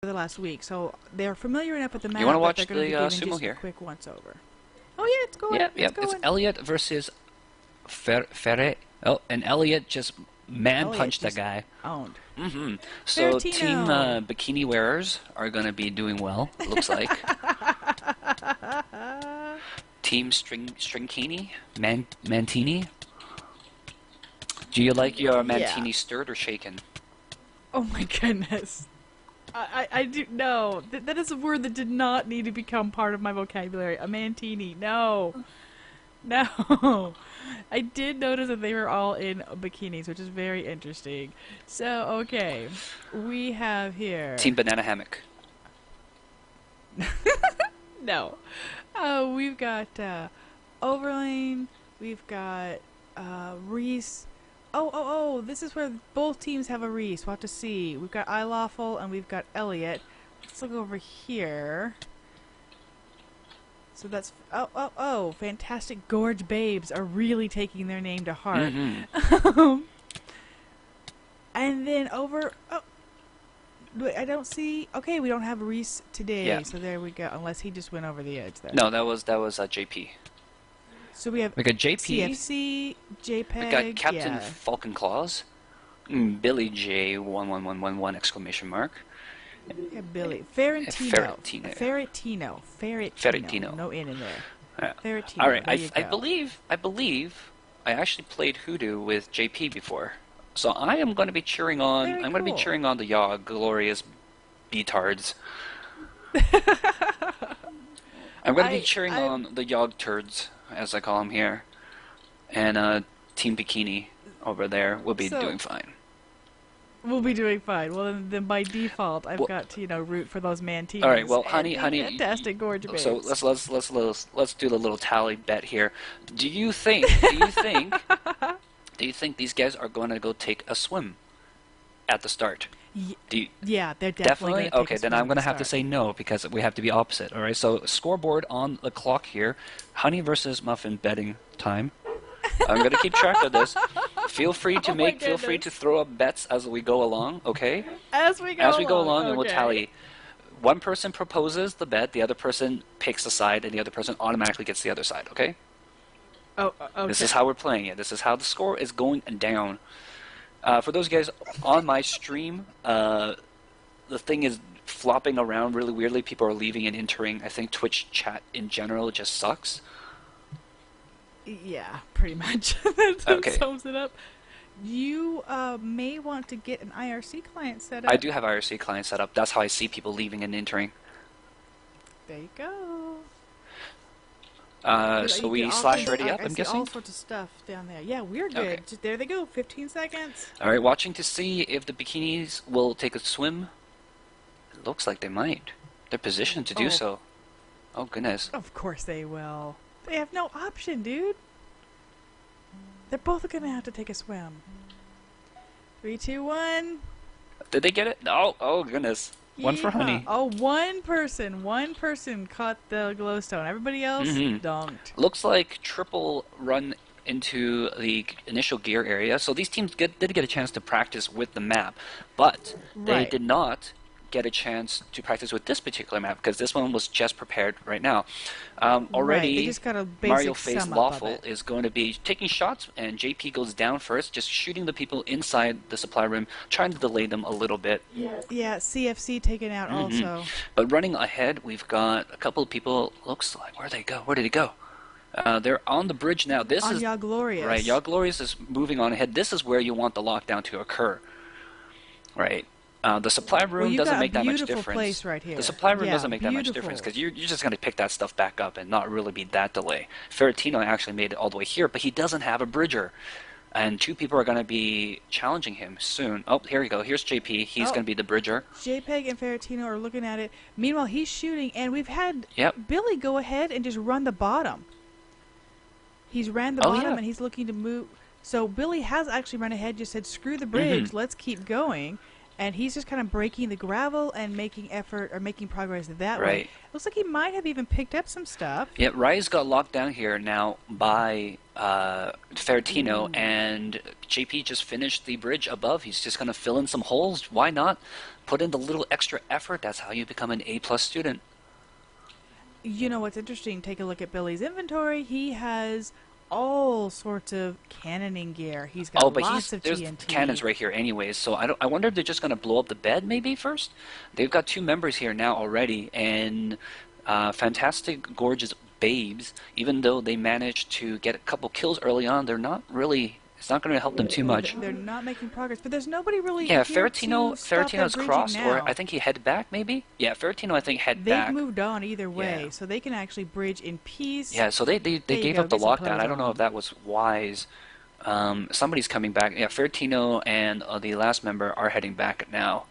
the last week, so they're familiar enough with the map You want to that watch they're going to the be giving sumo just a here? quick once-over. Oh, yeah, it's going. Yep, It's yep. It's going. Elliot versus Ferret. Oh, and Elliot just man-punched that guy. Owned. So Team Ferretino. Bikini Wearers are going to be doing well, it looks like. Team Stringkini? Mantini? Do you like your Mantini stirred or shaken? Oh my goodness. I do no. That is a word that did not need to become part of my vocabulary. A mantini. No. No. I did notice that they were all in bikinis, which is very interesting. So, okay. We have here. Team Banana Hammock. No. We've got Overlane. We've got Reese. Oh, this is where both teams have a Reese. We'll have to see. We've got iLawful and we've got Elliot. Let's look over here. So that's... Oh, Fantastic Gorge Babes are really taking their name to heart. And then over... Oh, I don't see... Okay, we don't have Reese today, so there we go. Unless he just went over the edge there. No, that was JP. So we got JP, CFC, JPEG, we got Captain Falcon Claws, Billy J 11111 exclamation mark. Yeah, Billy. Ferretino. No N in there. Ferretino. All right, I believe I actually played Hoodoo with JP before, so I am going to be cheering on. I'm going to be cheering on the Yog glorious betards. I'm going to be cheering on the Yog turds, as I call them here, and Team Bikini over there will be doing fine. We'll be doing fine. Well, then by default, I've got to root for those mantinas. All right, well, honey, Fantastic Gorge Babes. So let's do the little tally bet here. Do you think these guys are going to go take a swim at the start? Yeah, they're definitely going to okay, then I'm going to have to say no because we have to be opposite. All right, so scoreboard on the clock here. Honey versus Muffin betting time. I'm going to keep track of this. Feel free to throw up bets as we go along, okay? As we go along, and we'll tally. One person proposes the bet, the other person picks a side, and the other person automatically gets the other side, okay? Oh, okay. This is how we're playing it. This is how the score is going down. For those guys on my stream, the thing is flopping around really weirdly. People are leaving and entering. I think Twitch chat in general just sucks. Yeah, pretty much. That sums it up. You may want to get an IRC client set up. I do have IRC client set up. That's how I see people leaving and entering. There you go. So we slash ready up, I'm guessing? all sorts of stuff down there. Yeah, we're good. Just, there they go, 15 seconds. All right, watching to see if the bikinis will take a swim. It looks like they might. They're positioned to do so. Oh, goodness. Of course they will. They have no option, dude. They're both going to have to take a swim. 3, 2, 1. Did they get it? Oh goodness. One for Honey. Oh, one person caught the glowstone. Everybody else dunked. Looks like triple run into the initial gear area. So these teams did get a chance to practice with the map, but they did not get a chance to practice with this particular map because this one was just prepared right now. Already, they just got a basic Mario Face Lawful is going to be taking shots, and JP goes down first, just shooting the people inside the supply room, trying to delay them a little bit. Yeah, CFC taken out also. But running ahead, we've got a couple of people. Looks like where did they go? Where did he go? They're on the bridge now. This is Yaglorious. Right, Yaglorious is moving on ahead. This is where you want the lockdown to occur. Right. The supply room doesn't make that much difference. Place right here. The supply room doesn't make that much difference because you're just going to pick that stuff back up and not really be that delay. Ferretino actually made it all the way here, but he doesn't have a bridger. And 2 people are going to be challenging him soon. Oh, here we go. Here's JP. He's going to be the bridger. JPEG and Ferretino are looking at it. Meanwhile, he's shooting, and we've had Billy go ahead and just run the bottom. He's ran the bottom, and he's looking to move. So Billy has actually run ahead, just said, screw the bridge, let's keep going. and he's just kind of breaking the gravel and making effort or making progress that way. Right. Looks like he might have even picked up some stuff. Yeah, Rise got locked down here now by Fertino, and JP just finished the bridge above. He's just going to fill in some holes. Why not? Put in the little extra effort. That's how you become an A+ student. You know what's interesting? Take a look at Billy's inventory. He has all sorts of cannoning gear. He's got lots of there's TNT. cannons right here anyways, so I wonder if they're just going to blow up the bed maybe first? They've got 2 members here now already, and fantastic, gorgeous babes. Even though they managed to get a couple kills early on, they're not really... It's not going to help them too much. They're not making progress, but there's nobody really. Yeah, here Fertino's crossed, now. or I think he headed back, maybe. Yeah, Fertino, I think, head They've back. moved on either way, so they can actually bridge in peace. Yeah, so they gave up the lockdown. I don't know if that was wise. Somebody's coming back. Yeah, Fertino and the last member are heading back now.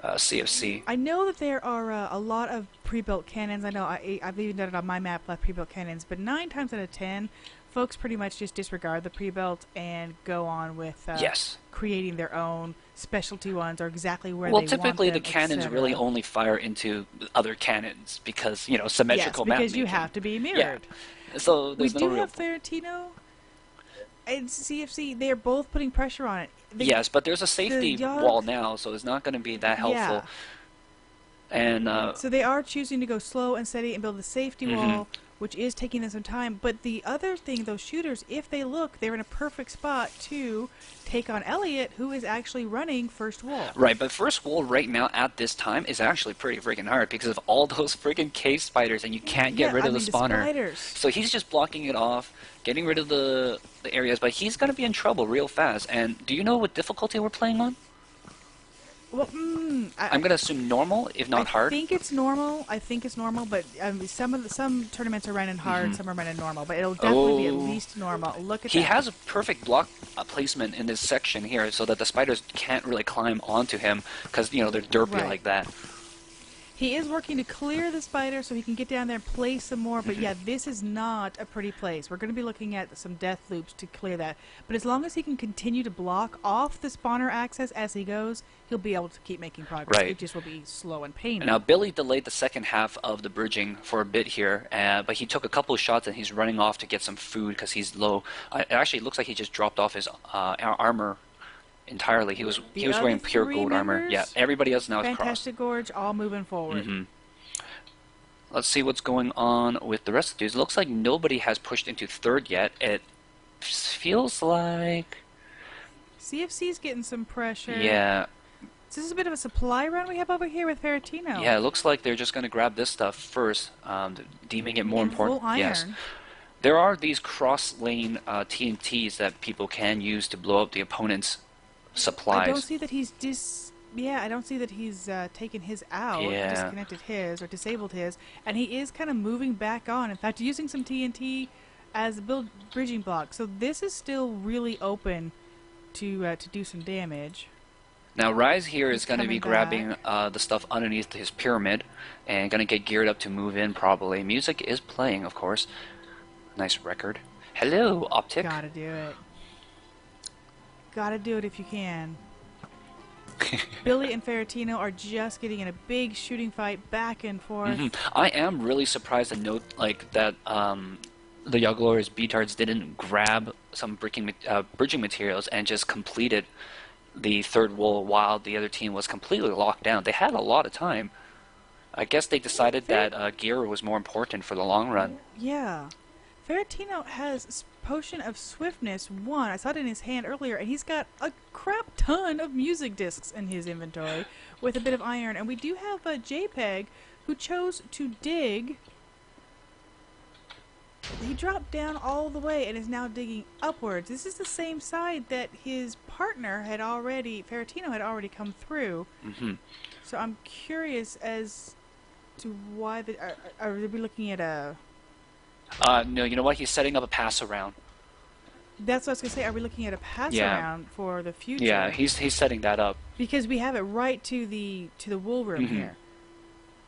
CFC. I know that there are a lot of pre-built cannons. I know I've even done it on my map, left pre-built cannons, but 9 times out of 10. Folks pretty much just disregard the pre-built and go on with creating their own specialty ones or exactly where they want them. Well, typically the cannons really only fire into other cannons because, you know, symmetrical map because you have to be mirrored. Yeah. So there's we do have Fertino and CFC. They are both putting pressure on it. Yes, but there's a safety wall now, so it's not going to be that helpful. Yeah. And so they are choosing to go slow and steady and build the safety wall, which is taking them some time. But the other thing, those shooters, if they look, they're in a perfect spot to take on Elliot, who is actually running first wall. Right, but first wall right now at this time is actually pretty freaking hard because of all those freaking cave spiders, and you can't get rid of the spawner. Spiders. So he's just blocking it off, getting rid of the areas, but he's going to be in trouble real fast. And do you know what difficulty we're playing on? Well, I'm going to assume normal, if not hard. I think it's normal, but some tournaments are running hard, some are running normal, but it'll definitely be at least normal. Look at that. He has a perfect block placement in this section here so that the spiders can't really climb onto him because, you know, they're derpy like that. He is working to clear the spider so he can get down there and play some more, but yeah, this is not a pretty place. We're going to be looking at some death loops to clear that. But as long as he can continue to block off the spawner access as he goes, he'll be able to keep making progress. Right. It just will be slow and painful. Now, Billy delayed the second half of the bridging for a bit here, but he took a couple of shots and he's running off to get some food because he's low. It actually looks like he just dropped off his armor entirely. He was wearing pure gold armor. Yeah, everybody else now is crossed. Fantastic Gorge, all moving forward. Let's see what's going on with the rest of the dudes. It looks like nobody has pushed into third yet. It feels like CFC's getting some pressure. Yeah. This is a bit of a supply run we have over here with Fertino. Yeah, it looks like they're just going to grab this stuff first, deeming it more important. Full iron. Yes. There are these cross-lane TNTs that people can use to blow up the opponent's supplies. I don't see that he's I don't see that he's taken his out, disconnected his, or disabled his, and he is kind of moving back on. In fact, using some TNT as a bridging block. So this is still really open to do some damage. Now, Rise here is going to be grabbing the stuff underneath his pyramid and going to get geared up to move in probably. Music is playing, of course. Nice record. Hello, Optic. Gotta do it. Gotta do it if you can. Billy and Fertino are just getting in a big shooting fight back and forth. I am really surprised to note that the Yoglor's Beatards didn't grab some bridging materials and just completed the third wall while the other team was completely locked down. They had a lot of time. I guess they decided that gear was more important for the long run. Yeah. Fertino has Potion of Swiftness 1. I saw it in his hand earlier, and he's got a crap ton of music discs in his inventory with a bit of iron. And we do have a JPEG who chose to dig. He dropped down all the way and is now digging upwards. This is the same side that his partner Fertino had already come through. So I'm curious as to why are we looking at a... No, you know what? He's setting up a pass around. That's what I was going to say. Are we looking at a pass around for the future? Yeah, he's setting that up. Because we have it right to the wool room here.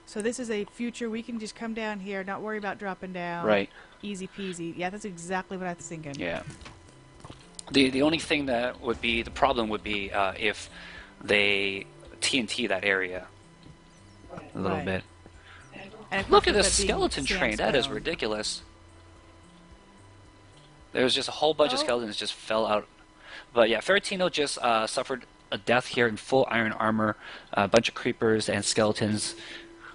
So this is a future. We can just come down here, not worry about dropping down. Right. Easy peasy. Yeah, that's exactly what I was thinking. Yeah. The only thing that would be the problem would be if they TNT that area a little bit. And Look at this skeleton train. That is ridiculous. There was just a whole bunch of skeletons just fell out. But yeah, Ferrotino just suffered a death here in full iron armor. A bunch of creepers and skeletons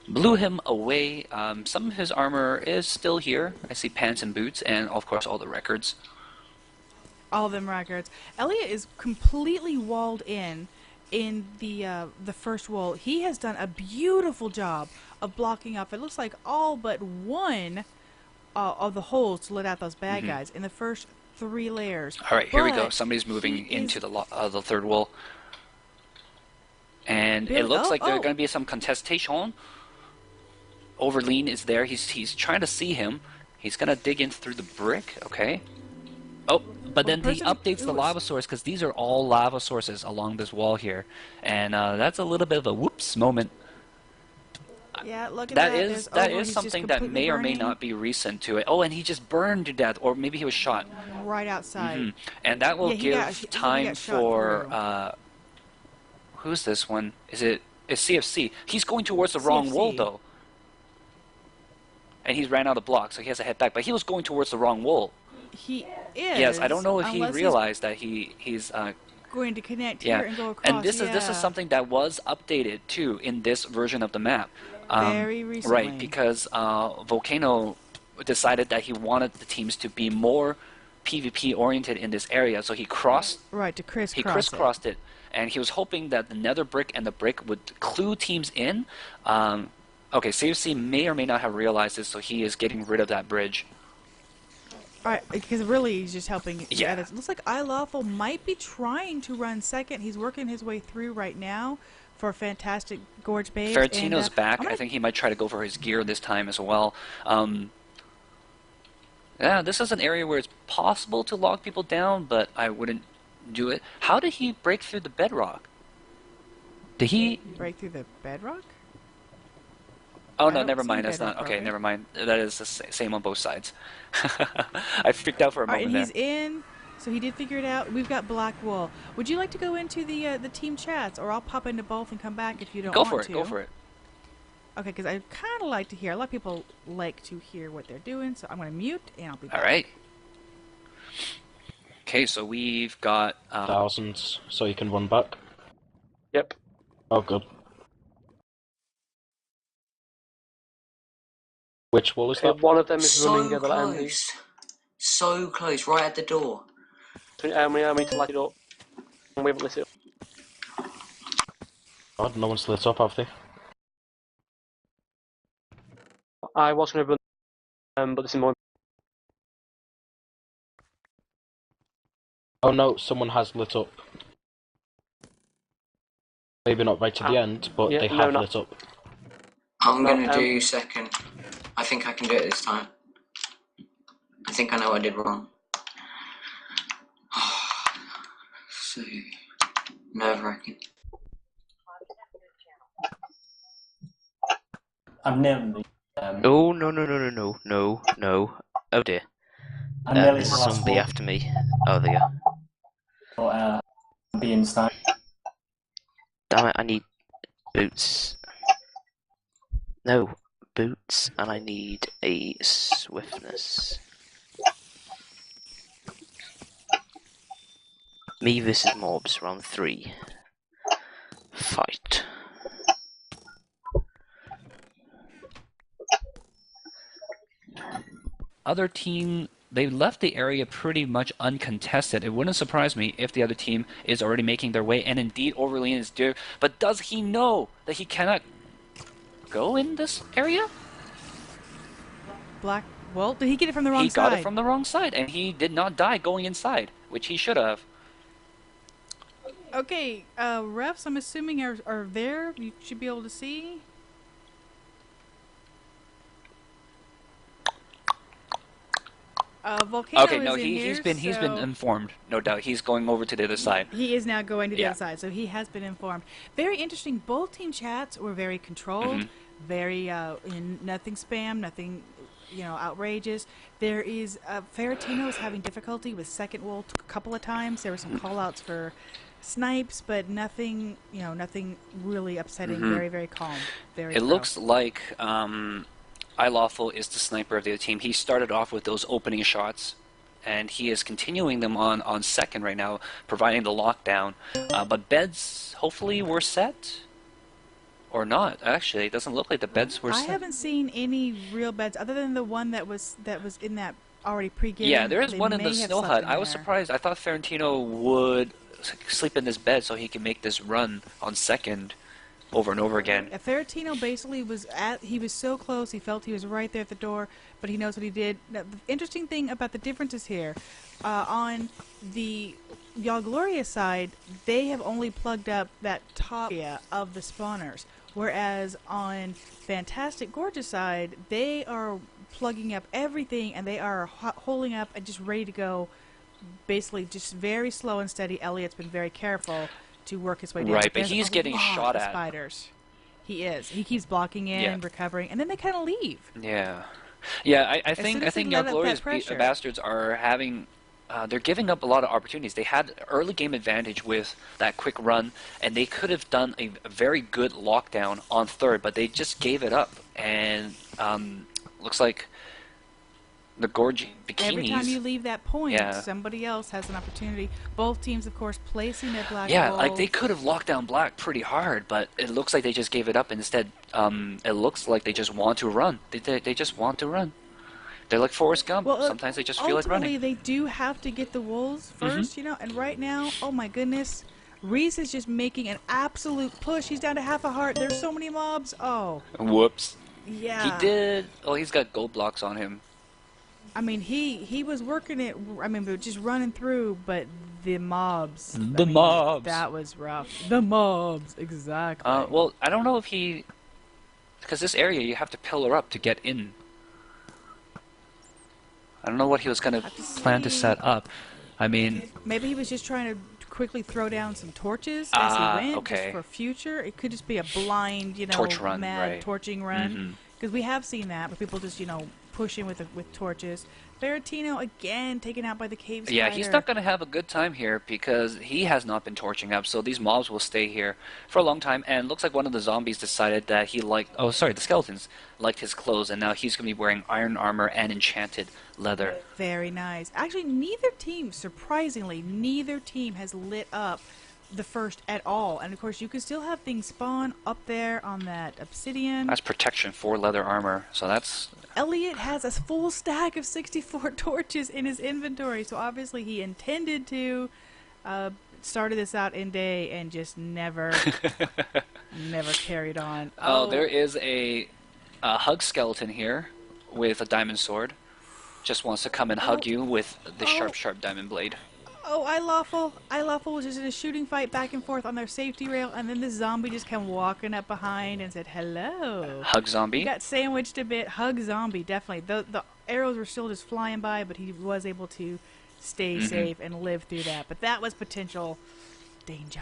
blew him away. Some of his armor is still here. I see pants and boots, and of course all the records. All of them records. Elliot is completely walled in the first wall. He has done a beautiful job of blocking off. It looks like all but one of the holes to let out those bad guys in the first 3 layers. All right, here we go. Somebody's moving into the third wall, and it looks like there's going to be some contestation. Overlean is there. He's trying to see him. He's going to dig in through the brick. Okay. Oh, but then he updates the lava source because these are all lava sources along this wall here, and that's a little bit of a whoops moment. Yeah, look at that. That is something that may or may not be recent to it. Oh, and he just burned to death, or maybe he was shot right outside. And that will give time for who's this one? It's CFC. He's going towards the wrong wall though, and he's ran out of blocks, so he has to head back. But he was going towards the wrong wall. He is. Yes, I don't know if he realized that he's going to connect here and go across. And this is something that was updated too in this version of the map. Very recently. Right, because Volcano decided that he wanted the teams to be more PvP oriented in this area, so he crisscrossed it, and he was hoping that the nether brick and the brick would clue teams in. Okay, CFC may or may not have realized this, so he is getting rid of that bridge. Alright, because really he's just helping. Yeah. It looks like iLawful might be trying to run second. He's working his way through right now for a fantastic Gorge Base. Ferrotino's back. I think he might try to go for his gear this time as well. Yeah, this is an area where it's possible to lock people down, but I wouldn't do it. How did he break through the bedrock? Did he break through the bedrock? Oh no, never mind. That's not okay. Never mind. That is the same on both sides. I freaked out for a moment and there. He's in, so he did figure it out. We've got Black Wool. Would you like to go into the team chats, or I'll pop into both and come back if you don't want to? Go for it. Okay, because I kind of like to hear. A lot of people like to hear what they're doing, so I'm going to mute and I'll be back. All right. Okay, so we've got thousands, so you can run back. Yep. Oh, good. Which wall is that? One of them is running the other close. So close, right at the door. We need to light it up. And we haven't lit it up. God, no one's lit up, have they? I was going to run, but this is more. Oh no, someone has lit up. Maybe not right to the end, but they have lit up. I'm going to do second. I think I can do it this time. I think I know what I did wrong. So nerve-wracking. I've nearly. Oh no! Oh dear. There's a zombie after me. Oh, there you go. Being stuck. Damn it! I need boots. No, boots, and I need a swiftness. Me versus mobs, round 3. Fight. Other team, they left the area pretty much uncontested. It wouldn't surprise me if the other team is already making their way, and indeed Overlean is there. But does he know that he cannot go in this area? Well, did he get it from the wrong side? He got it from the wrong side, and he did not die going inside, which he should have. Okay, refs, I'm assuming are there. You should be able to see. Volcano okay, no, is in he's here, been informed, no doubt. He's going over to the other side. He is now going to the other side, so he has been informed. Very interesting. Both team chats were very controlled, very nothing spam, nothing, outrageous. There is Ferrotino is having difficulty with second wool a couple of times. There were some call-outs for snipes, but nothing, nothing really upsetting. Very, very calm. Very. It looks like iLawful is the sniper of the other team. He started off with those opening shots, and he is continuing them on second right now, providing the lockdown. But beds hopefully were set. Or not, actually. It doesn't look like the beds were set. I haven't seen any real beds other than the one that was in that already pre-game. Yeah, there is one in the snow hut. I was surprised. I thought Ferentino would sleep in this bed so he can make this run on second over and over again. Ferentino basically he was so close, he felt he was right there at the door, but he knows what he did. Now, the interesting thing about the differences here, on the Y'all Gloria side, they have only plugged up that top area of the spawners, whereas on Fantastic Gorgeous side, they are plugging up everything, and they are holding up and just ready to go, basically just very slow and steady. Elliot's been very careful to work his way down. Right, but he's getting shot at. Spiders. He is. He keeps blocking in, recovering, and then they kind of leave. Yeah. Yeah, I think Y'all Glorious Bastards are having... they're giving up a lot of opportunities. They had early game advantage with that quick run, and they could have done a very good lockdown on third, but they just gave it up. And looks like the Gorgy Bikinis... Every time you leave that point, somebody else has an opportunity. Both teams, of course, placing their black Yeah, ball. like they could have locked down black pretty hard, but it looks like they just gave it up. Instead, it looks like they just want to run. They just want to run. They're like Forrest Gump. Well, sometimes they just feel like running. Ultimately, they do have to get the wolves first, and right now, oh my goodness, Reese is just making an absolute push. He's down to half a heart. There's so many mobs. Oh. Whoops. Yeah. He did. Oh, he's got gold blocks on him. I mean, he was working it, just running through, but the mobs. Mobs. That was rough. The mobs, exactly. Well, I don't know if he... Because this area, you have to pillar up to get in. I don't know what he was going to plan to set up. I mean... Maybe he was just trying to quickly throw down some torches as he went, just for future. It could just be a blind, torch run, mad torching run. Because we have seen that, where people just, pushing with torches. Ferentino, again, taken out by the cave spider. Yeah, he's not going to have a good time here because he has not been torching up, so these mobs will stay here for a long time, and looks like one of the zombies decided that he liked... Oh, sorry, the skeletons liked his clothes, and now he's going to be wearing iron armor and enchanted leather. Very nice. Actually, neither team, surprisingly, neither team has lit up the first at all. And, of course, you can still have things spawn up there on that obsidian. That's protection for leather armor, so that's... Elliot has a full stack of 64 torches in his inventory, so obviously he intended to started this out in day and just never carried on. Oh, there is a hug skeleton here with a diamond sword. Just wants to come and hug you with the sharp diamond blade. Oh, iLawful was just in a shooting fight back and forth on their safety rail, and then the zombie just came walking up behind and said, hello. Hug zombie? He got sandwiched a bit. Hug zombie, definitely. The arrows were still just flying by, but he was able to stay safe and live through that. But that was potential danger.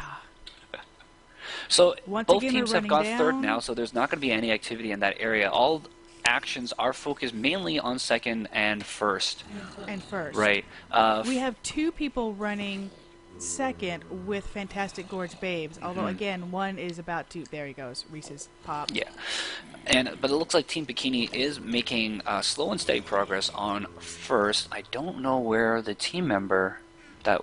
So both teams have got third now, so there's not going to be any activity in that area. All actions are focused mainly on second and first. Right. We have two people running second with Fantastic Gorge Babes, although again, one is about to... There he goes, Reese's Pop. Yeah. But it looks like Team Bikini is making slow and steady progress on first. I don't know where the team member that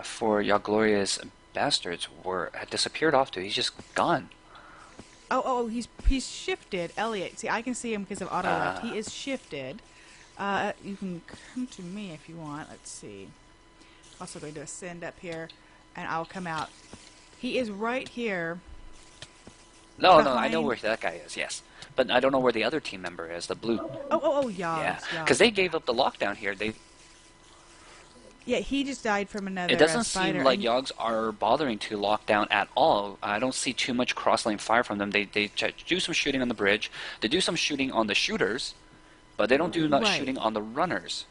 for Y'all Glorious Bastards had disappeared off to. He's just gone. Oh, he's shifted. Elliot, see, I can see him because of auto left. He is shifted. You can come to me if you want. Let's see. Also going to ascend up here, and I'll come out. He is right here. No, I know where that guy is, yes. But I don't know where the other team member is, the blue. Yeah. Because they gave up the lockdown here. Yeah, he just died from another It doesn't spider. seem like Yogs are bothering to lock down at all. I don't see too much cross-lane fire from them. They do some shooting on the bridge. They do some shooting on the shooters, but they don't do much shooting on the runners.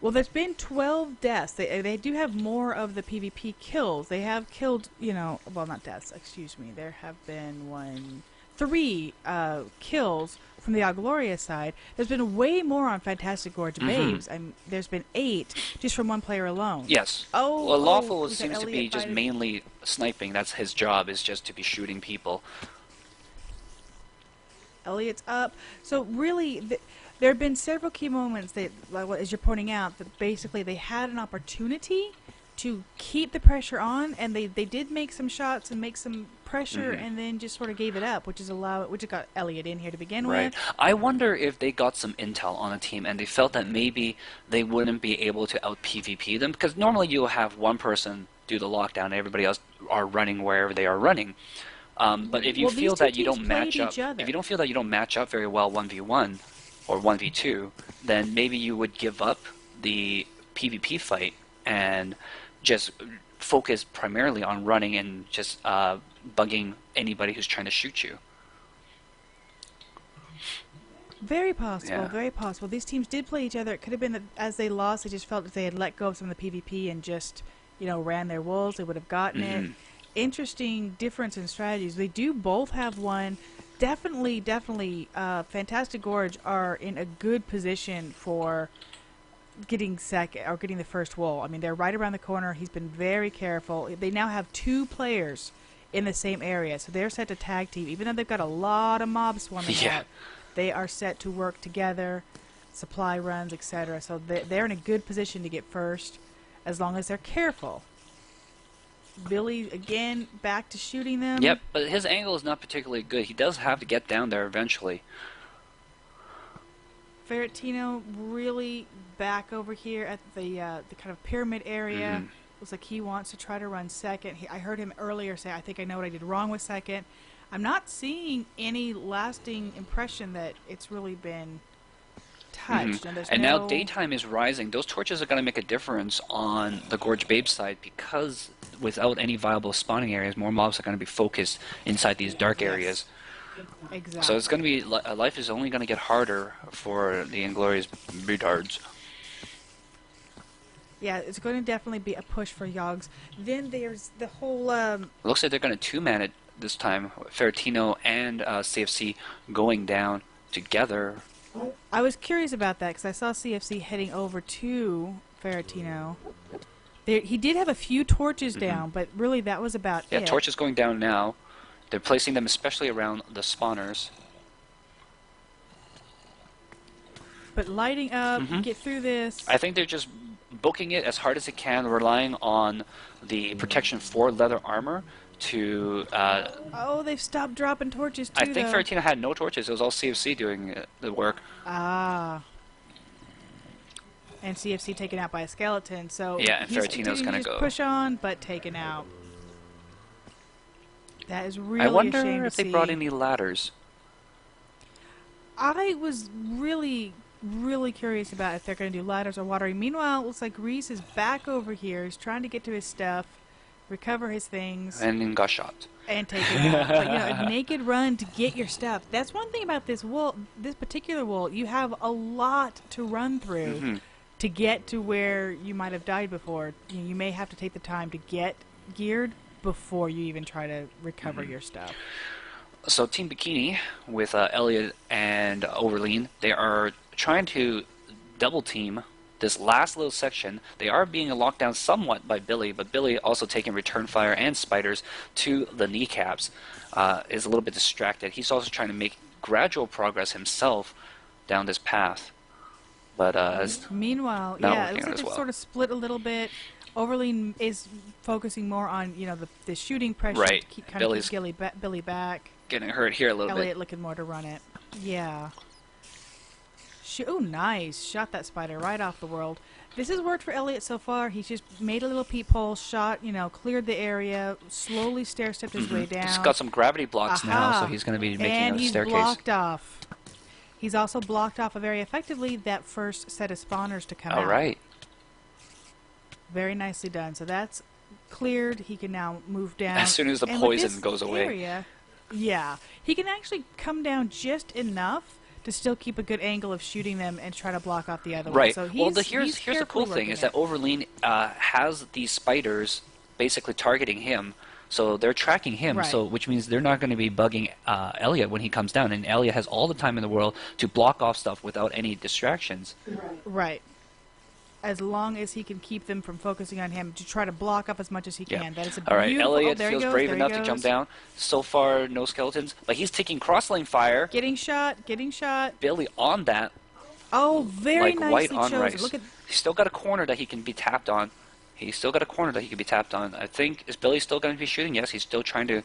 Well, there's been 12 deaths. They do have more of the PvP kills. They have killed, well, not deaths, excuse me. There have been 3 kills, from the Agloria side, there's been way more on Fantastic Gorge Babes. There's been 8 just from one player alone. Yes. Oh, well, Lawful was that seems to be Elliot just fighting? mainly sniping. That's his job, is just to be shooting people. Elliot's up. So really, there have been several key moments that, as you're pointing out, that basically they had an opportunity to keep the pressure on, and they did make some shots and make some pressure, and then just sort of gave it up, which got Elliot in here to begin with. I wonder if they got some intel on a team and they felt that maybe they wouldn't be able to out PvP them, because normally you'll have one person do the lockdown and everybody else are running wherever they are running. But if you feel that you don't match up, if you don't feel that you don't match up very well 1v1 or 1v2, then maybe you would give up the PvP fight and just focus primarily on running and just bugging anybody who's trying to shoot you. Very possible, very possible. These teams did play each other. It could have been that as they lost, they just felt if they had let go of some of the PvP and just, ran their wolves, they would have gotten it. Interesting difference in strategies. They do both have one. Definitely, Fantastic Gorge are in a good position for getting second or getting the first wall. I mean, they're right around the corner. He's been very careful. They now have 2 players in the same area, so they're set to tag team. Even though they've got a lot of mobs swarming out, they are set to work together, supply runs, etc. So they're in a good position to get first, as long as they're careful. Billy, again, back to shooting them. Yep, but his angle is not particularly good. He does have to get down there eventually. Ferretino really back over here at the kind of pyramid area. Looks like he wants to try to run second. I heard him earlier say, I think I know what I did wrong with second. I'm not seeing any lasting impression that it's really been touched. And now daytime is rising. Those torches are going to make a difference on the Gorge Babe side, because without any viable spawning areas, more mobs are going to be focused inside these dark areas. Exactly. So it's going to be, life is only going to get harder for the Inglorious retards. Yeah, it's going to definitely be a push for Yogs. Then there's the whole... Looks like they're going to 2-man it this time. Ferretino and CFC going down together. I was curious about that, because I saw CFC heading over to Ferretino. He did have a few torches down, but really that was about it. Yeah, torches going down now. They're placing them especially around the spawners. But lighting up, get through this. I think they're just booking it as hard as they can, relying on the protection for leather armor to... oh, they've stopped dropping torches too, I think Ferretino had no torches. It was all CFC doing the work. Ah. And CFC taken out by a skeleton, so... Yeah, and Ferretino's going to go. Push on, but taken out. That is really I wonder a shame if to they see. brought any ladders. I was really curious about if they're going to do ladders or watering. Meanwhile, it looks like Reese is back over here. He's trying to get to his stuff, recover his things. And then got shot. And take it out. But, a naked run to get your stuff. That's one thing about this wool, this particular wool. You have a lot to run through to get to where you might have died before. You may have to take the time to get geared before you even try to recover your stuff. So Team Bikini, with Elliot and Overleen, they are trying to double team this last little section. They are being locked down somewhat by Billy, but Billy also taking return fire and spiders to the kneecaps. Is a little bit distracted. He's also trying to make gradual progress himself down this path. But meanwhile, it looks like they're sort of split a little bit. Overleen is focusing more on, the shooting pressure to keep Billy back. Getting hurt here a little bit. Elliot looking more to run it. Yeah. Oh, nice. Shot that spider right off the world. This has worked for Elliot so far. He's just made a little peephole, shot, cleared the area, slowly stair-stepped his way down. He's got some gravity blocks now, so he's going to be making a staircase. And he's blocked off. He's also blocked off very effectively that first set of spawners to come out. All right. Very nicely done. So that's cleared. He can now move down. As soon as the poison goes away. Yeah. He can actually come down just enough to still keep a good angle of shooting them and try to block off the other one. So here's the cool thing is that Overleen has these spiders basically targeting him. So they're tracking him, Right. so which means they're not going to be bugging Elliot when he comes down, and Elliot has all the time in the world to block off stuff without any distractions. Right. As long as he can keep them from focusing on him to try to block up as much as he can. Yeah. That is a All right, beautiful... Elliot there he feels goes, brave there he enough to goes. jump down. So far, no skeletons, but he's taking cross-lane fire. Getting shot, getting shot. Billy on that, Oh, very like white nicely on chosen. rice. Look at... He's still got a corner that he can be tapped on. He's still got a corner that he can be tapped on. I think, is Billy still going to be shooting? Yes, he's still trying to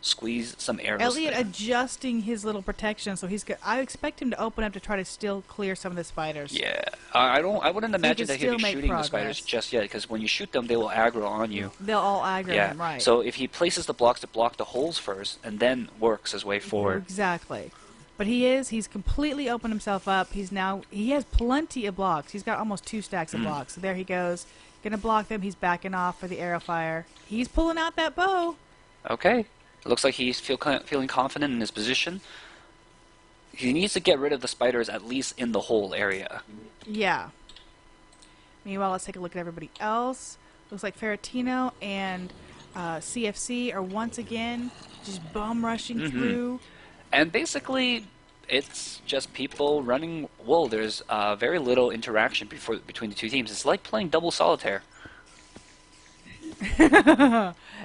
squeeze some arrows. Elliot there. adjusting his little protection, so he's. I expect him to open up to try to still clear some of the spiders. Yeah, I wouldn't imagine that he'll still be make shooting the progress. spiders just yet, because when you shoot them, they will aggro on you. They'll all aggro Yeah. him, right? So if he places the blocks to block the holes first, and then works his way forward. Exactly. But he's completely opened himself up. He has plenty of blocks. He's got almost 2 stacks of blocks. So there he goes. Gonna block them. He's backing off for the arrow fire. He's pulling out that bow. Okay. It looks like he's feeling confident in his position. He needs to get rid of the spiders at least in the hole area. Yeah. Meanwhile, let's take a look at everybody else. Looks like Ferrantino and CFC are once again just bum rushing through. And basically, it's just people running wool. There's very little interaction between the two teams. It's like playing double solitaire.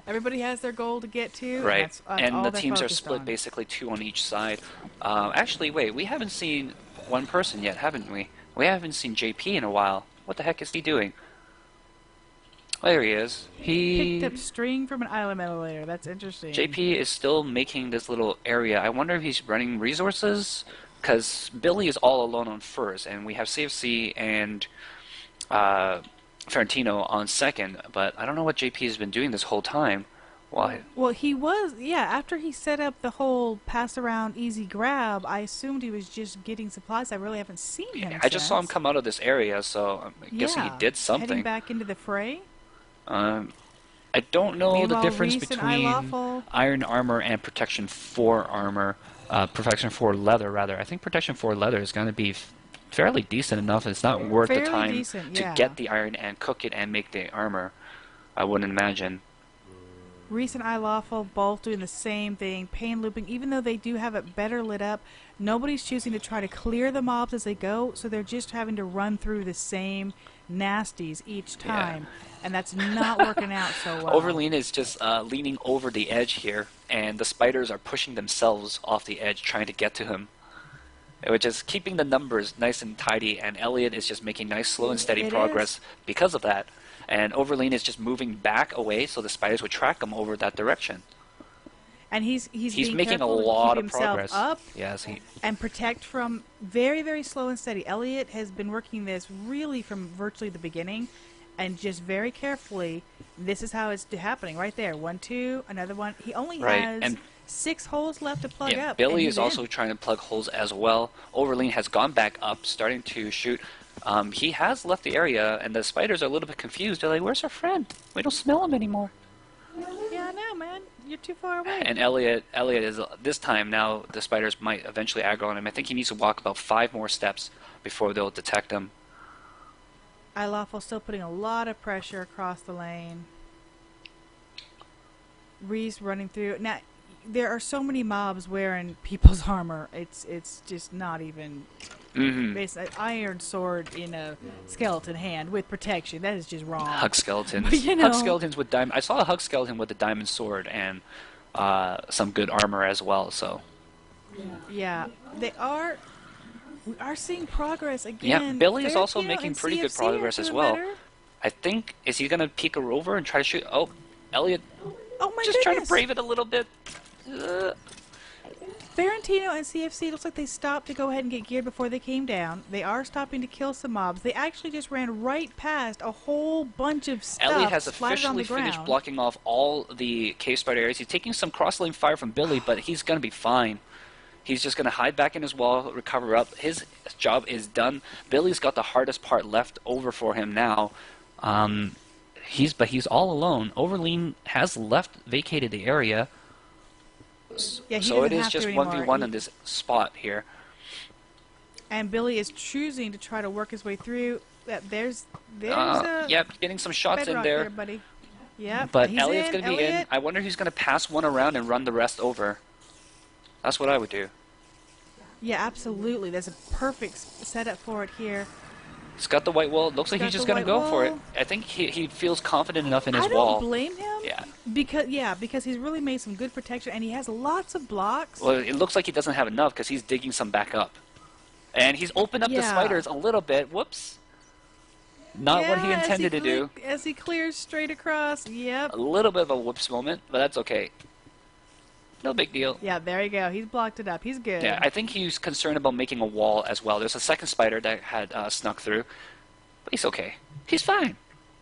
Everybody has their goal to get to. Right. That's And all the they're teams are focused split on. basically 2 on each side. Actually, wait, we haven't seen one person yet, haven't we? We haven't seen JP in a while. What the heck is he doing? There he is. He Picked up string from an island elevator. That's interesting. JP is still making this little area. I wonder if he's running resources, because Billy is all alone on first, and we have CFC and Ferrantino on second. But I don't know what JP has been doing this whole time. Why? Well, he was, after he set up the whole pass around easy grab, I assumed he was just getting supplies. I really haven't seen him I just saw him since. come out of this area, so I'm guessing he did something. Heading back into the fray. I don't know the Meanwhile, difference Reese and between Ilawful- iron armor and protection 4 armor. Protection 4 leather, rather. I think protection 4 leather is going to be fairly decent enough. It's not worth the Fairly time decent, to yeah. get the iron and cook it and make the armor. I wouldn't imagine. Reese and Ilawful both doing the same thing, pain looping. Even though they do have it better lit up, nobody's choosing to try to clear the mobs as they go, so they're just having to run through the same nasties each time, and that's not working out so well. Overlean is just leaning over the edge here, and the spiders are pushing themselves off the edge trying to get to him. Which is keeping the numbers nice and tidy, and Elliot is just making nice, slow and steady progress because of that. And Overlean is just moving back away so the spiders would track him over that direction. And he's being making a careful to lot keep of himself progress. up Yes, and protect from very, very slow and steady. Elliot has been working this really from virtually the beginning, and just very carefully. This is how it's happening right there. 1, 2, another one. He only has and 6 holes left to plug up. Billy and is he's in. also trying to plug holes as well. Overlean has gone back up, starting to shoot. He has left the area, and the spiders are a little bit confused. They're like, "Where's our friend? We don't smell him anymore." Yeah, I know, man. You're too far away. And Elliot is this time now. The spiders might eventually aggro on him. I think he needs to walk about 5 more steps before they'll detect him. Ilawful still putting a lot of pressure across the lane. Reese running through. Now, there are so many mobs wearing people's armor. It's just not even. It's an iron sword in a skeleton hand with protection. That is just wrong. Hug skeletons. But, you know, Hug skeletons with diamond. I saw a hug skeleton with a diamond sword and some good armor as well. So. Yeah, they are. We are seeing progress again. Yeah, Billy is also Ferrantino making and pretty good CFC progress are as doing well. better. I think, is he going to peek her over and try to shoot? Oh, Elliot Oh my just goodness! trying to brave it a little bit. Ferrantino and CFC looks like they stopped to go ahead and get geared before they came down. They are stopping to kill some mobs. They actually just ran right past a whole bunch of stuff Elliot has splattered on officially the ground. finished blocking off all the cave spider areas. He's taking some cross-lane fire from Billy, but he's going to be fine. He's just going to hide back in his wall, recover up. His job is done. Billy's got the hardest part left over for him now. He's all alone. Overlean has vacated the area. Yeah, he So it doesn't is have just to 1v1 anymore. in this spot here. And Billy is choosing to try to work his way through. There's Yeah, getting some shots in bedrock there. buddy. Yep. But he's Elliot's in. going to be in. Elliot. I wonder who's going to pass one around and run the rest over. That's what I would do. Yeah, absolutely. There's a perfect setup for it here. He's got the white wall. Looks like he's just going to go for it. I think he feels confident enough in his wall. I don't blame him. Yeah. Because he's really made some good protection, and he has lots of blocks. Well, it looks like he doesn't have enough because he's digging some back up. And he's opened up the spiders a little bit. Whoops. Not what he intended to do. As he clears straight across. Yep. A little bit of a whoops moment, but that's okay. No big deal. Yeah, there you go. He's blocked it up. He's good. Yeah, I think he's concerned about making a wall as well. There's a second spider that had snuck through. But he's okay. He's fine.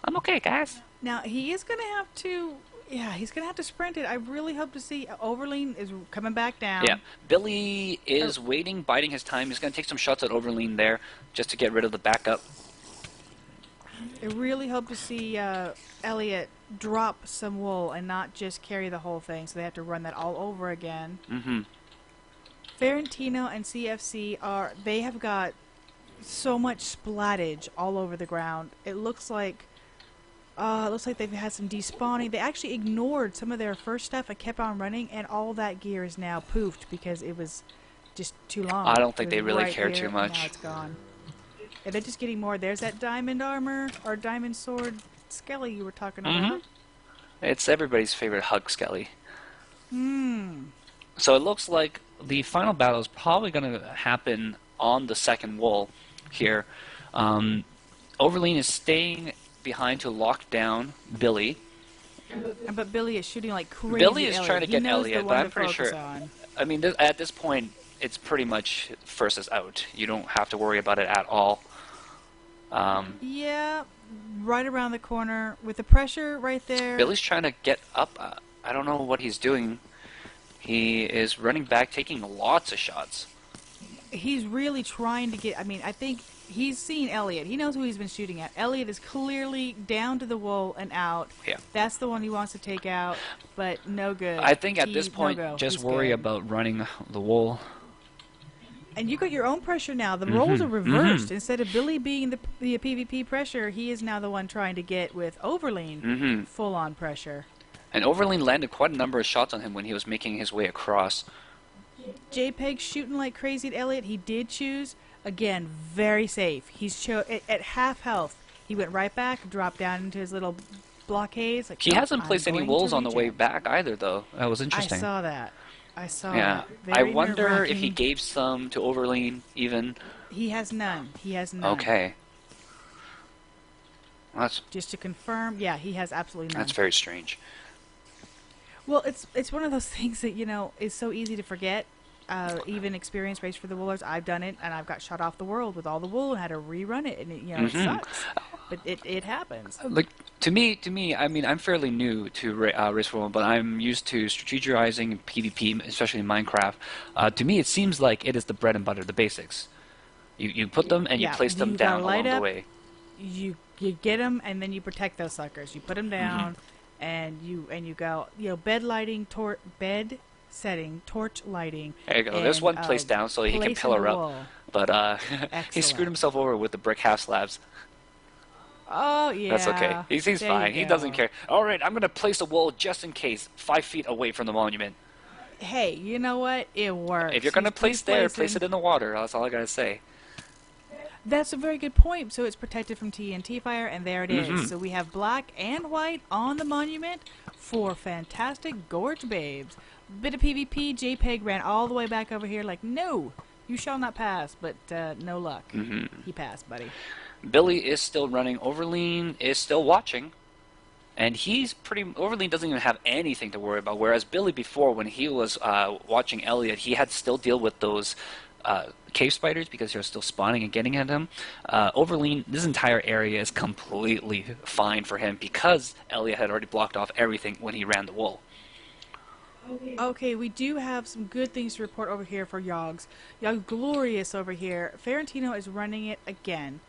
I'm okay, guys. Now, he is going to have to... Yeah, he's going to have to sprint it. I really hope to see... Overleen is coming back down. Yeah, Billy is waiting, biding his time. He's going to take some shots at Overleen there just to get rid of the backup. I really hope to see Elliot drop some wool and not just carry the whole thing, so they have to run that all over again. Mm-hmm. Ferentino and CFC they have got so much splattage all over the ground. It looks like they've had some despawning. They actually ignored some of their first stuff and kept on running, and all that gear is now poofed because it was just too long. I don't think they really care too much. Now it's gone. Yeah, they're just getting more. There's that diamond armor or diamond sword Skelly you were talking about. It's everybody's favorite hug Skelly. Hmm. So it looks like the final battle is probably going to happen on the second wall here. Overleen is staying behind to lock down Billy. But Billy is shooting like crazy. Billy is trying to get Elliot, but I'm pretty sure. On. I mean, at this point, it's pretty much first is out. You don't have to worry about it at all. Yeah, right around the corner with the pressure right there. Billy's trying to get up. I don't know what he's doing. He is running back, taking lots of shots. He's really trying to get... I mean, I think he's seen Elliot. He knows who he's been shooting at. Elliot is clearly down to the wall and out. Yeah. That's the one he wants to take out, but no good. I think at this point, just worry about running the wall. And you got your own pressure now. The roles are reversed. Instead of Billy being the PvP pressure, he is now the one trying to get with Overleen full-on pressure. And Overleen landed quite a number of shots on him when he was making his way across. JPEG shooting like crazy at Elliot. He did choose, again, very safe. He's at half health. He went right back, dropped down into his little blockades. Like, he hasn't placed any wolves on the way back either, though. That was interesting. I saw that. Yeah, I wonder if he gave some to Overleen, even. He has none. He has none. Okay. That's just to confirm. Yeah, he has absolutely none. That's very strange. Well, it's one of those things that is so easy to forget. Even experienced race for the Woolers, I've done it, and I've got shut off the world with all the wool and had to rerun it, and it sucks. But it happens. Like to me, I mean, I'm fairly new to Race for One, but I'm used to strategizing PvP, especially in Minecraft. To me, it seems like it is the bread and butter, the basics. You put them and you place them down along the way. You get them and then you protect those suckers. You put them down and you go. Bed lighting, bed setting, torch lighting. There you go. There's one placed down so he can pillar up. But he screwed himself over with the brick half slabs. Oh, yeah. That's okay. He seems fine. He doesn't care. All right, I'm going to place a wall just in case, 5 feet away from the monument. Hey, you know what? It works. If you're going to place it in the water. That's all I got to say. That's a very good point. So it's protected from TNT fire, and there it is. So we have black and white on the monument for fantastic gorge babes. Bit of PvP, JPEG ran all the way back over here like, no, you shall not pass, but no luck. He passed, buddy. Billy is still running. Overleen is still watching. And Overleen doesn't even have anything to worry about, whereas Billy before, when he was watching Elliot, he had to still deal with those cave spiders because they were still spawning and getting at him. Overleen, this entire area is completely fine for him because Elliot had already blocked off everything when he ran the wall. Okay, we do have some good things to report over here for Yogs. Yog Glorious over here. Ferentino is running it again.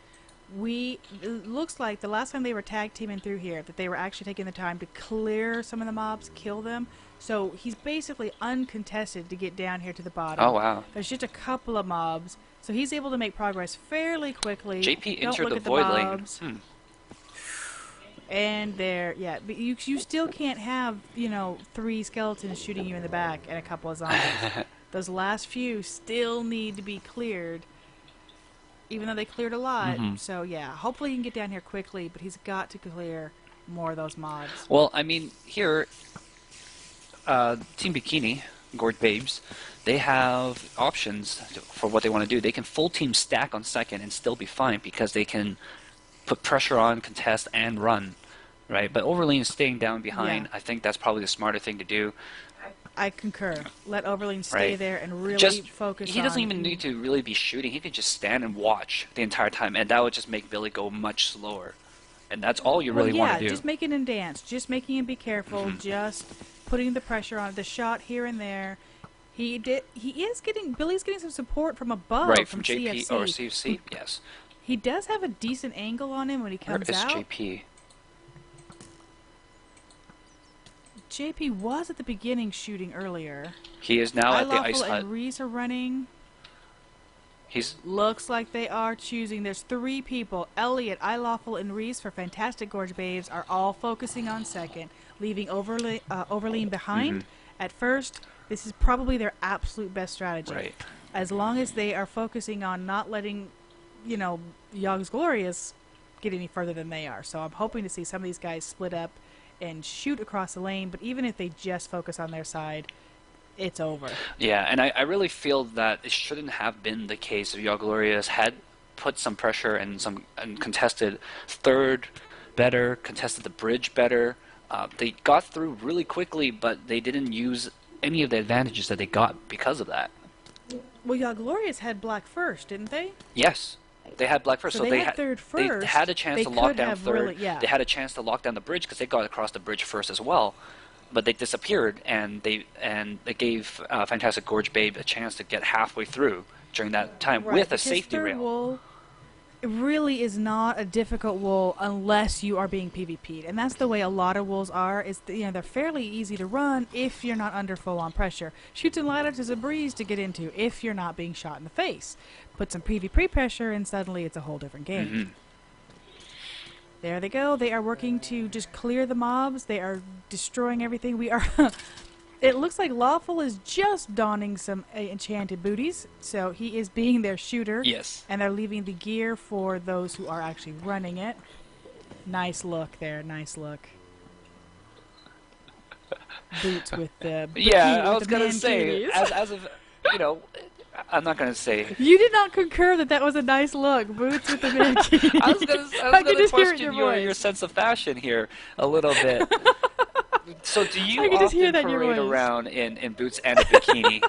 It looks like the last time they were tag teaming through here that they were actually taking the time to clear some of the mobs, kill them. So he's basically uncontested to get down here to the bottom. Oh, wow. There's just a couple of mobs. So he's able to make progress fairly quickly. JP entered the void lane. And yeah, but you still can't have, 3 skeletons shooting you in the back and a couple of zombies. Those last few still need to be cleared, even though they cleared a lot. So yeah, hopefully he can get down here quickly, but he's got to clear more of those mobs. Well, I mean, here, Team Bikini, Gourd Babes, they have options for what they want to do. They can full team stack on second and still be fine because they can put pressure on, contest, and run, right? But Overlean staying down behind, I think that's probably the smarter thing to do. I concur. Let Overlean stay there and really focus on... He doesn't even need to really be shooting. He could just stand and watch the entire time, and that would just make Billy go much slower. And that's all you really want to do. Yeah, just making him dance. Just making him be careful. Just putting the pressure on. The shot here and there. Billy's getting some support from above. Right, from JP CFC. Or CFC, yes. He does have a decent angle on him when he comes out. Where is JP? JP was at the beginning shooting earlier. He is now at the ice hut. and Reese are running. Looks like they are choosing. There's 3 people. Elliot, Ilawful, and Reese for Fantastic Gorge Babes are all focusing on second, leaving Overlean behind. At first, this is probably their absolute best strategy. Right. As long as they are focusing on not letting, Yogs Glorious get any further than they are. So I'm hoping to see some of these guys split up and shoot across the lane, but even if they just focus on their side, it's over. Yeah, and I really feel that it shouldn't have been the case if Yogs Glorious had put some pressure and contested third better, contested the bridge better. They got through really quickly, but they didn't use any of the advantages that they got because of that. Well, Yogs Glorious had black first, didn't they? Yes. They had black first, so they had third first. They had a chance to lock down third. They had a chance to lock down the bridge because they got across the bridge first as well, but they disappeared and they gave Fantastic Gorge Babe a chance to get halfway through during that time with a safety rail. Wool, it really is not a difficult wool unless you are being PvP'd, and that's the way a lot of wools are. They're fairly easy to run if you're not under full-on pressure. Shoots and ladders is a breeze to get into if you're not being shot in the face. Put some PvP pressure and suddenly it's a whole different game. There they go. They are working to just clear the mobs. They are destroying everything. It looks like Lawful is just donning some enchanted booties, so he is being their shooter. Yes. And they're leaving the gear for those who are actually running it. Nice look there. Nice look. Boots with the I was gonna say, as of I'm not going to say. You did not concur that was a nice look. Boots with the mankinis. I was going to question your sense of fashion here a little bit. So do you often parade around in boots and a bikini?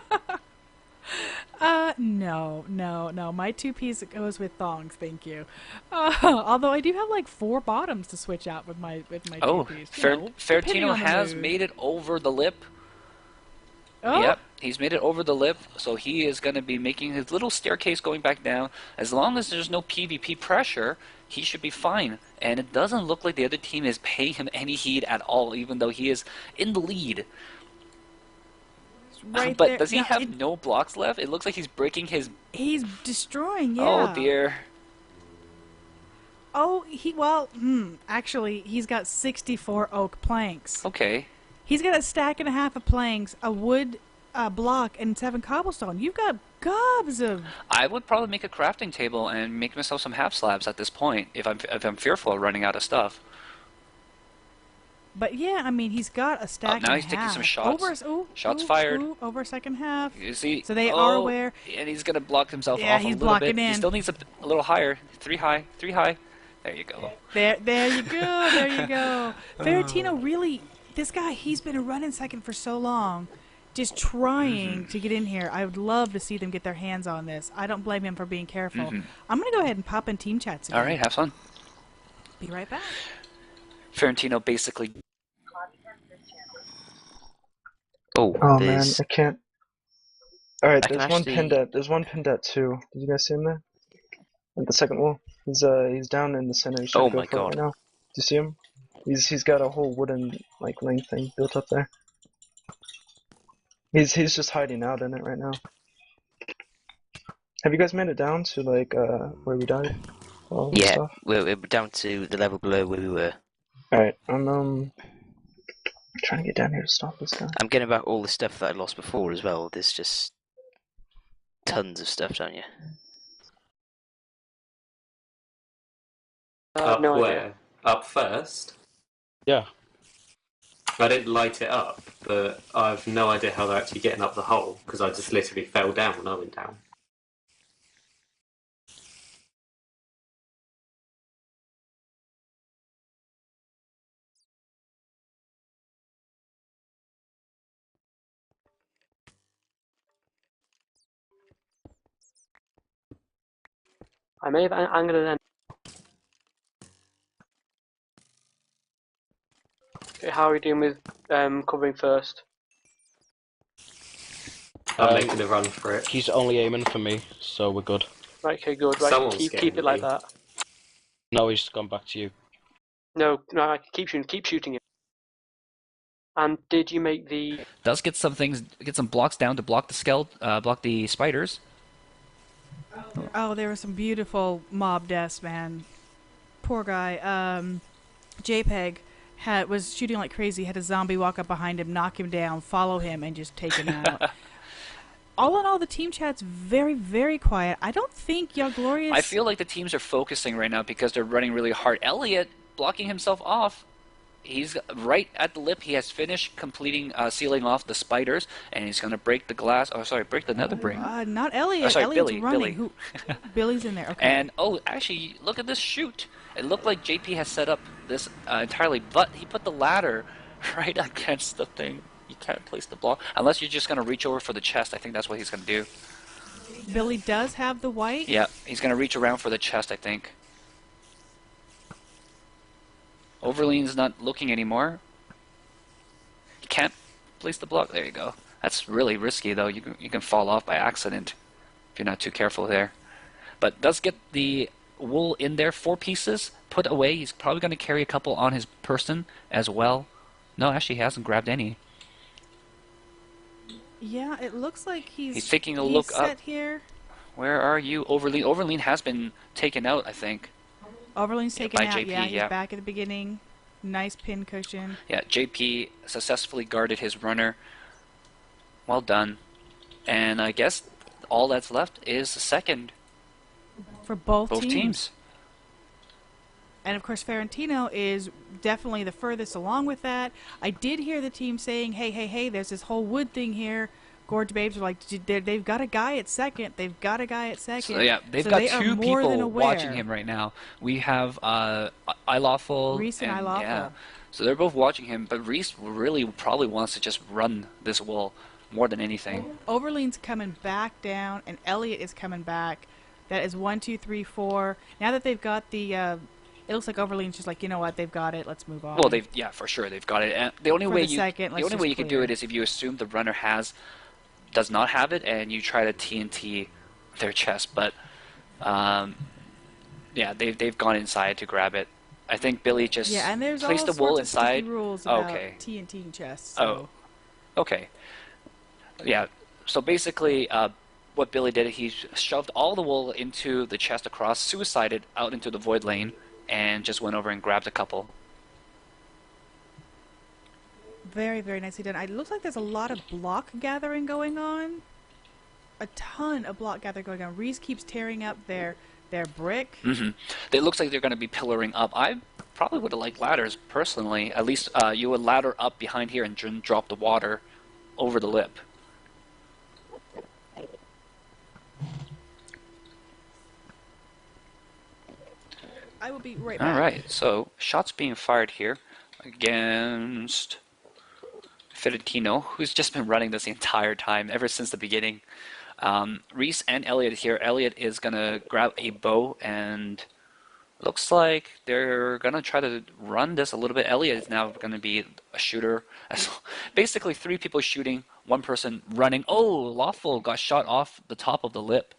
No. My 2-piece goes with thongs, thank you. Although I do have like 4 bottoms to switch out with my 2-piece. Fairtino has made it over the lip. Oh? Yep, he's made it over the lip, so he is going to be making his little staircase going back down. As long as there's no PvP pressure, he should be fine. And it doesn't look like the other team is paying him any heed at all, even though he is in the lead. But there. Does he have no blocks left? It looks like he's breaking his... He's destroying, yeah. Oh, dear. Oh, actually, he's got 64 oak planks. Okay. He's got a stack and a half of planks, a wood block, and 7 cobblestone. You've got gobs of... I would probably make a crafting table and make myself some half slabs at this point, if I'm fearful of running out of stuff. But yeah, I mean, he's got a stack and a half. Now he's taking some shots. Shots fired. Over second half. You see? So they are aware. And he's going to block himself off a he's little blocking bit. in. He still needs a little higher. 3 high. There you go. There you go. Ferrantino really... This guy, he's been running second for so long, just trying to get in here. I would love to see them get their hands on this. I don't blame him for being careful. I'm going to go ahead and pop in team chats again. All right, have fun. Be right back. Ferrantino basically... Oh man, I can't... Alright, there's one pinned at 2. Did you guys see him there? At the second wall. He's down in the center. He's oh my god. Right now. Do you see him? He's got a whole wooden lane thing built up there. He's just hiding out in it right now. Have you guys made it down to where we died? Yeah, we're down to the level below where we were. Alright, I'm trying to get down here to stop this guy. I'm getting back all the stuff that I lost before as well. There's just tons of stuff, don't you? Up no where? idea. Up first? Yeah. I didn't light it up, but I've no idea how they're actually getting up the hole, because I just literally fell down when I went down. I may have angered them. Okay, how are we doing with covering first? I'm making a run for it. He's only aiming for me, so we're good. Right, okay, good. Right, Someone's keep it like that. No, he's gone back to you. No, keep shooting it. And did you make the? Does get some blocks down to block the spiders. Oh, there were some beautiful mob deaths, man. Poor guy. JPEG was shooting like crazy. Had a zombie walk up behind him, knock him down, follow him, and just take him out. All in all, the team chat's very, very quiet. I don't think Glorious. I feel like the teams are focusing right now because they're running really hard. Elliot blocking himself off. He's right at the lip. He has finished completing sealing off the spiders, and he's going to break the glass. Oh, sorry, break the nether ring. Not Elliot. Oh, sorry, Elliot's Billy. running. Billy's in there. Okay. And actually, look at this shoot. It looked like JP has set up this entirely, but he put the ladder right against the thing. You can't place the block unless you're just going to reach over for the chest. I think that's what he's going to do. Billy does have the white. Yeah, he's going to reach around for the chest, I think. Overlean's not looking anymore. You can't place the block. There you go. That's really risky, though. You can fall off by accident if you're not too careful there. But does get the wool in there. 4 pieces put away. He's probably going to carry a couple on his person as well. No, actually, he hasn't grabbed any. Yeah, it looks like he's taking a look set up here. Where are you, Overlean? Overlean has been taken out, I think. Overlean's taken by out. JP, He's back at the beginning. Nice pin cushion. Yeah, JP successfully guarded his runner. Well done. And I guess all that's left is the second. For both teams. And of course, Ferentino is definitely the furthest along with that. I did hear the team saying, hey, there's this whole wood thing here. Gorge Babes are like, they've got a guy at second. They've got a guy at second. So yeah, they've got 2 people watching him right now. We have iLawful. Reese and iLawful. Yeah, so they're both watching him, but Reese really probably wants to just run this wall more than anything. Overlean's coming back down, and Elliot is coming back. That is 1, 2, 3, 4. Now that they've got the... it looks like Overlean's just like, you know what, they've got it, let's move on. Well, for sure, they've got it. And the only way you can do it is if you assume the runner does not have it, and you try to TNT their chest. But yeah, they've gone inside to grab it. I think Billy just and there's placed all the wool sorts of inside. sticky rules about TNT chests. So. Oh, okay. Yeah. So basically, what Billy did, he shoved all the wool into the chest across, suicided out into the void lane, and just went over and grabbed a couple. Very, very nicely done. It looks like there's a lot of block gathering going on. A ton of block gathering going on. Reese keeps tearing up their brick. Mm-hmm. It looks like they're going to be pillaring up. I probably would have liked ladders, personally. At least you would ladder up behind here and drop the water over the lip. I will be right back. Alright, so shots being fired here against Ferentino, who's just been running this the entire time, ever since the beginning. Reese and Elliot here. Elliot is going to grab a bow, and looks like they're going to try to run this a little bit. Elliot is now going to be a shooter. Basically 3 people shooting, 1 person running. Oh, Lawful got shot off the top of the lip.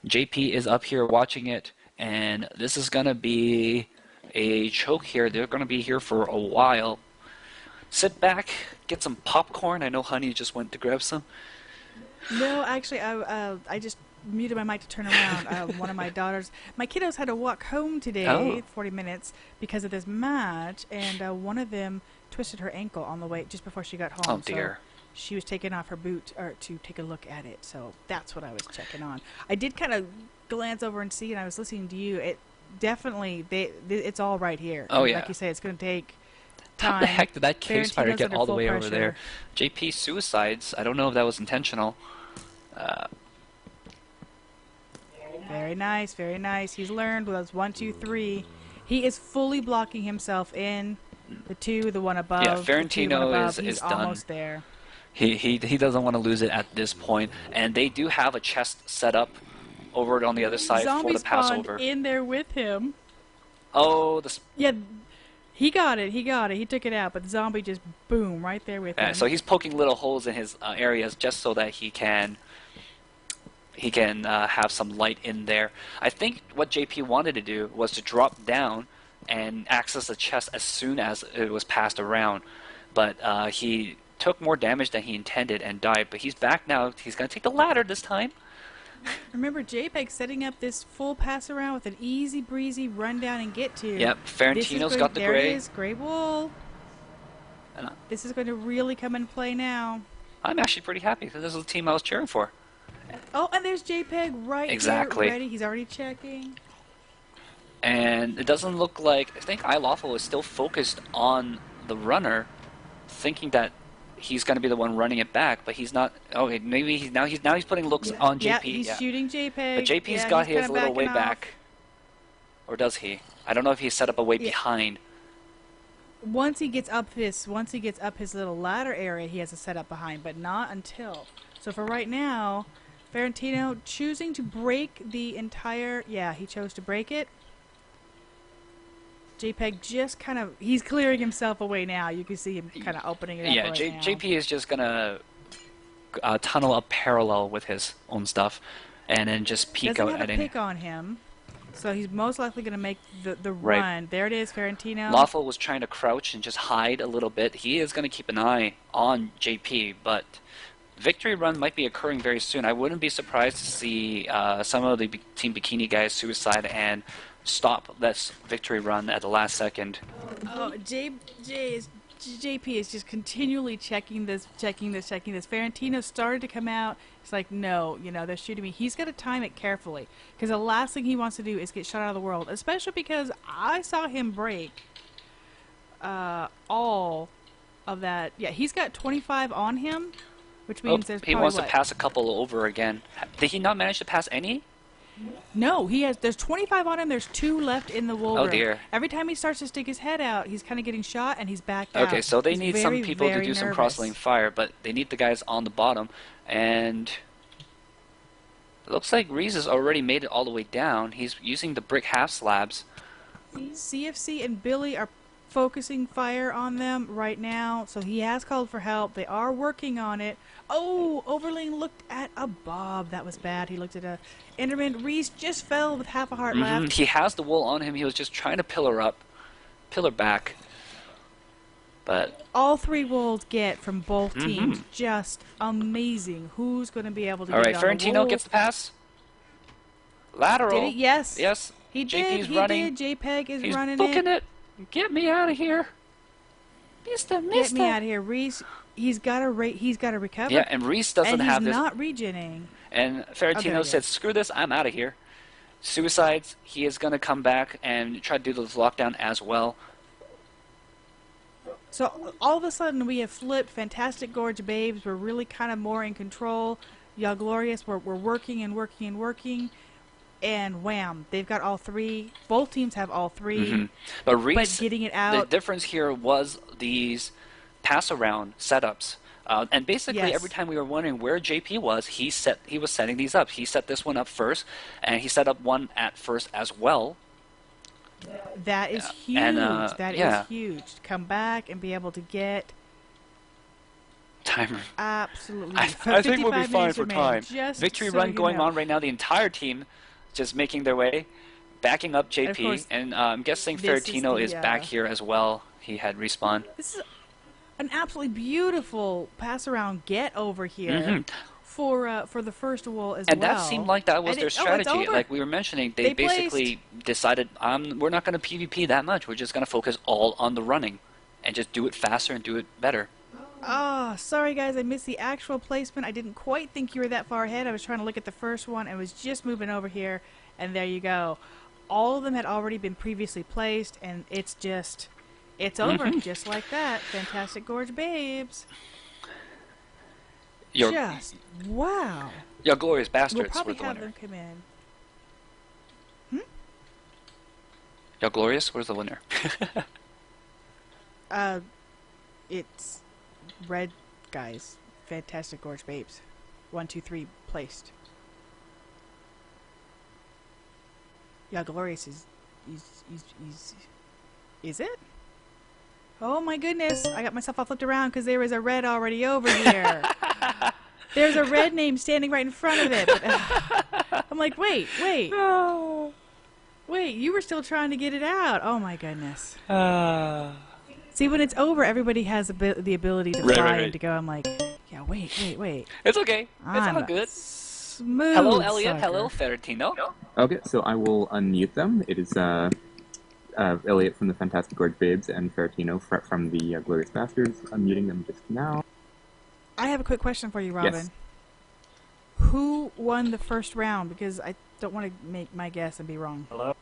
JP is up here watching it, and this is going to be a choke here. They're going to be here for a while. Sit back, get some popcorn. I know Honey just went to grab some. No, actually, I just muted my mic to turn around. One of my daughters, my kiddos had to walk home today, 40 minutes, because of this match, and one of them twisted her ankle on the way just before she got home. Oh dear. So she was taking off her boot to take a look at it. So that's what I was checking on. I did kind of glance over and see, and I was listening to you. It definitely, it's all right here. Oh, and yeah. Like you say, it's going to take How time. the heck did that cave spider Ferentino's get under all the full way over pressure. there? JP suicides. I don't know if that was intentional. Very nice, very nice. He's learned with those 1, 2, 3. He is fully blocking himself in. The 2, the 1 above. Yeah, the 2, 1 Ferentino above. is He's done. almost there. He doesn't want to lose it at this point, and they do have a chest set up over on the other side Zombie for the spawned Passover. in there with him. Oh, Yeah, he got it. He took it out, but the zombie just boom right there with him. so he's poking little holes in his areas just so that he can have some light in there. I think what JP wanted to do was to drop down and access the chest as soon as it was passed around, but he took more damage than he intended and died. But he's back now. He's going to take the ladder this time. Remember, JPEG setting up this full pass around with an easy breezy run down and get to. Yep, Ferentino's got the there gray. It is, gray wool. This is going to really come into play now. I'm actually pretty happy because this is the team I was cheering for. Oh, and there's JPEG right Exactly. here, ready. He's already checking. And it doesn't look like, I think iLawful is still focused on the runner, thinking that he's going to be the one running it back, but he's not. Okay, maybe he's putting looks on JP. Yeah, he's shooting JPEG. But JP's got his little way back. Or does he? I don't know if he's set up a way behind. Once he gets up his little ladder area, he has a setup behind, but not until. So for right now, Ferentino choosing to break the entire. Yeah, he chose to break it. JPEG just kind of, he's clearing himself away now. You can see him kind of opening it up right now. JP is just gonna tunnel up parallel with his own stuff, and then just peek Doesn't out have at a pick on him, so he's most likely gonna make the Right. run. There it is, Ferentino. Lawful was trying to crouch and just hide a little bit. He is gonna keep an eye on JP, but victory run might be occurring very soon. I wouldn't be surprised to see some of the Team Bikini guys suicide and stop this victory run at the last second. Oh, JP is just continually checking this. Ferentino started to come out. It's like, no, they're shooting me. He's got to time it carefully, because the last thing he wants to do is get shot out of the world, especially because I saw him break all of that. Yeah, he's got 25 on him, which means there's he probably, wants to pass a couple over again. Did he not manage to pass any? No, he has. There's 25 on him. There's 2 left in the wool room. Dear. Every time he starts to stick his head out, he's kind of getting shot, and he's backed out. Okay, so they He's need very, some people to very do some nervous. cross-lane fire, but they need the guys on the bottom. And it looks like Reese has already made it all the way down. He's using the brick half slabs. CFC and Billy are focusing fire on them right now, so he has called for help. They are working on it. Oh, Overling looked at a Bob. That was bad. He looked at a Enderman. Reese just fell with half a heart left. He has the wool on him. He was just trying to pillar back. But all 3 wolves get from both teams. Just amazing. Who's going to be able to get all right, on the Ferentino wool? gets the pass. Lateral. Did he? Yes. Yes. He JP's did. running. JPEG is He's running booking it. Get me out of here. Get me out of here, Reese. He's got to recover. Yeah, and Reese doesn't have and this. he's not regening. And Ferentino said, "Screw this, I'm out of here." Suicides. He is going to come back and try to do this lockdown as well. So all of a sudden we have flipped. Fantastic Gorge Babes. We're really kind of more in control. Y'all Glorious. We're working and working and working. And wham, they've got all 3. Both teams have all 3. But Reese, getting it out. The difference here was these pass-around setups. And basically, every time we were wondering where JP was, he was setting these up. He set this one up first, and he set up one at first as well. That is huge. And, that is huge. To come back and be able to get timer. Absolutely. I think we'll be fine for time. Just Victory so run you going know. on right now. The entire team just making their way, backing up And of JP, course, and I'm guessing this Ferentino is is the, back here as well. He had respawn. This is an absolutely beautiful pass around get over here. for the first wall as and well. that seemed like that was their strategy. Like we were mentioning, they basically decided, we're not going to PvP that much. We're just going to focus all on the running and just do it faster and do it better. Oh, sorry guys, I missed the actual placement. I didn't quite think you were that far ahead. I was trying to look at the first one and was just moving over here, and there you go. All of them had already been previously placed, and it's over, just like that. Fantastic Gorge Babes. Wow. Your Glorious Bastards we'll probably were the have winner. them come in. Your Glorious was the winner. It's red guys. Fantastic Gorge Babes. 1, 2, 3 placed. Yeah, Glorious is it? Oh my goodness! I got myself all flipped around because there was a red already over here. There's a red name standing right in front of it. But, I'm like, wait. Wait, you were still trying to get it out. Oh my goodness. See, when it's over, everybody has the ability to fly and to go. I'm like, yeah, wait. It's okay. It's all good. Smooth. Hello, Elliot. Sucker. Hello, Fertino. Okay, so I will unmute them. It is Elliot from the Fantastic Gorge Babes and Fertino from the Glorious Bastards. Unmuting them just now. I have a quick question for you, Robin. Yes. Who won the first round? Because I don't want to make my guess and be wrong. Hello?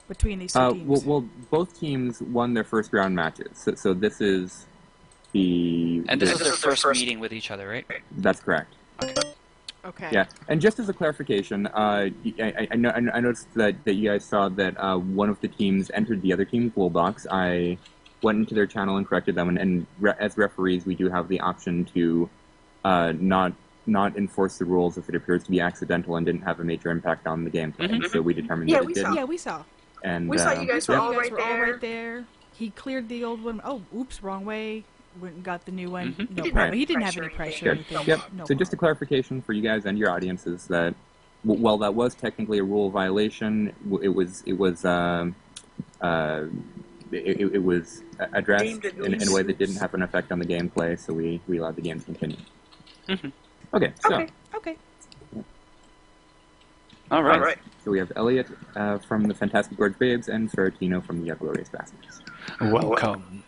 Between these two teams. Well, both teams won their first round matches. So this is the... And this is their first meeting with each other, right? That's correct. Okay. Yeah, and just as a clarification, I noticed that you guys saw that one of the teams entered the other team's wool box. I went into their channel and corrected them, and as referees, we do have the option to not enforce the rules if it appears to be accidental and didn't have a major impact on the gameplay. So we determined that it didn't. Yeah, we saw. And we saw you guys were all right there. He cleared the old one. Oh, oops, wrong way. Went and got the new one. Mm-hmm. No problem. He didn't have any pressure or anything. Yep. No So just a clarification for you guys and your audience is that while that was technically a rule violation, it was addressed in a way that didn't have an effect on the gameplay. So we allowed the game to continue. Okay. So. Okay. All right. So we have Elliot from the Fantastic Gorge Babes and Fertino from the Glorious Bastards. Welcome.